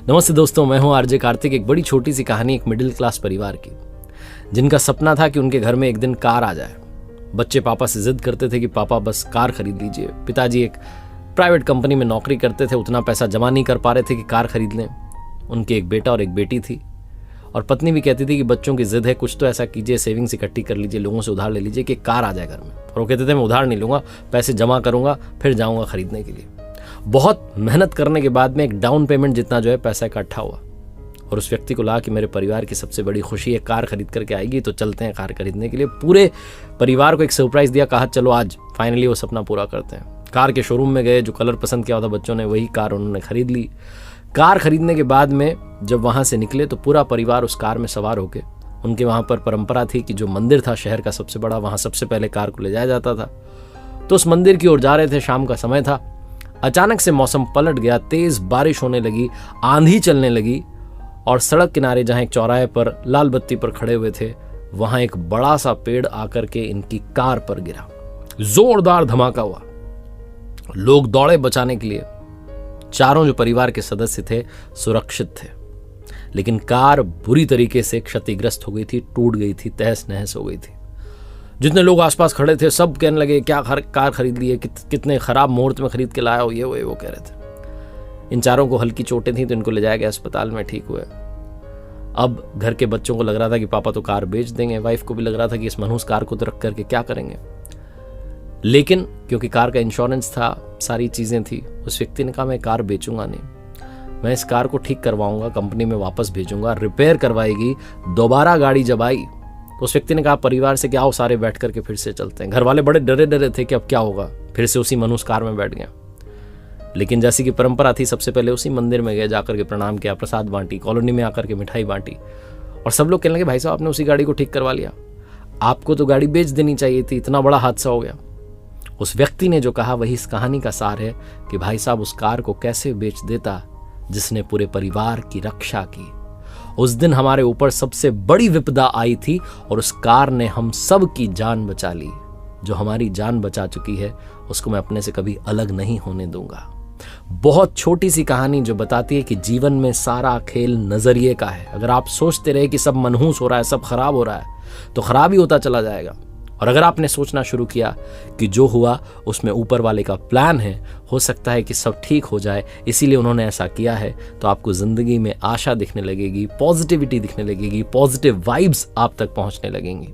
नमस्ते दोस्तों, मैं हूं आरजे कार्तिक। एक बड़ी छोटी सी कहानी एक मिडिल क्लास परिवार की, जिनका सपना था कि उनके घर में एक दिन कार आ जाए। बच्चे पापा से जिद करते थे कि पापा बस कार खरीद लीजिए। पिताजी एक प्राइवेट कंपनी में नौकरी करते थे, उतना पैसा जमा नहीं कर पा रहे थे कि कार खरीद लें। उनके एक बेटा और एक बेटी थी, और पत्नी भी कहती थी कि बच्चों की जिद है, कुछ तो ऐसा कीजिए, सेविंग्स इकट्ठी कर लीजिए, लोगों से उधार ले लीजिए कि कार आ जाए घर में। और वो कहते थे मैं उधार नहीं लूंगा, पैसे जमा करूंगा, फिर जाऊंगा खरीदने के लिए। बहुत मेहनत करने के बाद में एक डाउन पेमेंट जितना जो है पैसा इकट्ठा हुआ, और उस व्यक्ति को लगा कि मेरे परिवार की सबसे बड़ी खुशी है कार खरीद करके आएगी, तो चलते हैं कार खरीदने के लिए। पूरे परिवार को एक सरप्राइज दिया, कहा चलो आज फाइनली वो सपना पूरा करते हैं। कार के शोरूम में गए, जो कलर पसंद किया था बच्चों ने वही कार उन्होंने खरीद ली। कार खरीदने के बाद में जब वहां से निकले तो पूरा परिवार उस कार में सवार होके, उनके वहां पर परंपरा थी कि जो मंदिर था शहर का सबसे बड़ा, वहां सबसे पहले कार को ले जाया जाता था। तो उस मंदिर की ओर जा रहे थे, शाम का समय था। अचानक से मौसम पलट गया, तेज बारिश होने लगी, आंधी चलने लगी, और सड़क किनारे जहां एक चौराहे पर लाल बत्ती पर खड़े हुए थे, वहां एक बड़ा सा पेड़ आकर के इनकी कार पर गिरा। जोरदार धमाका हुआ, लोग दौड़े बचाने के लिए। चारों जो परिवार के सदस्य थे सुरक्षित थे, लेकिन कार बुरी तरीके से क्षतिग्रस्त हो गई थी, टूट गई थी, तहस नहस हो गई थी। जितने लोग आसपास खड़े थे सब कहने लगे क्या कार खरीद ली है, कितने खराब मुहूर्त में खरीद के लाया हो, ये वो कह रहे थे। इन चारों को हल्की चोटें थी तो इनको ले जाया गया अस्पताल में, ठीक हुए। अब घर के बच्चों को लग रहा था कि पापा तो कार बेच देंगे, वाइफ को भी लग रहा था कि इस मनहूस कार को तो रख करके क्या करेंगे। लेकिन क्योंकि कार का इंश्योरेंस था, सारी चीजें थी, उस व्यक्ति ने कहा मैं कार बेचूंगा नहीं, मैं इस कार को ठीक करवाऊंगा, कंपनी में वापस भेजूंगा, रिपेयर करवाएगी। दोबारा गाड़ी जब आई तो उस व्यक्ति ने कहा परिवार से कि आओ सारे बैठ करके फिर से चलते हैं। घर वाले बड़े डरे थे कि अब क्या होगा, फिर से उसी मनहूस कार में बैठ गया। लेकिन जैसी कि परंपरा थी, सबसे पहले उसी मंदिर में गए, जाकर के प्रणाम किया, प्रसाद बांटी, कॉलोनी में आकर के मिठाई बांटी, और सब लोग कहने लगे भाई साहब आपने उसी गाड़ी को ठीक करवा लिया, आपको तो गाड़ी बेच देनी चाहिए थी, इतना बड़ा हादसा हो गया। उस व्यक्ति ने जो कहा वही इस कहानी का सार है कि भाई साहब उस कार को कैसे बेच देता जिसने पूरे परिवार की रक्षा की। उस दिन हमारे ऊपर सबसे बड़ी विपदा आई थी और उस कार ने हम सब की जान बचा ली। जो हमारी जान बचा चुकी है उसको मैं अपने से कभी अलग नहीं होने दूंगा। बहुत छोटी सी कहानी जो बताती है कि जीवन में सारा खेल नजरिए का है। अगर आप सोचते रहे कि सब मनहूस हो रहा है, सब खराब हो रहा है, तो खराब ही होता चला जाएगा। और अगर आपने सोचना शुरू किया कि जो हुआ उसमें ऊपर वाले का प्लान है, हो सकता है कि सब ठीक हो जाए, इसीलिए उन्होंने ऐसा किया है, तो आपको जिंदगी में आशा दिखने लगेगी, पॉजिटिविटी दिखने लगेगी, पॉजिटिव वाइब्स आप तक पहुंचने लगेंगी।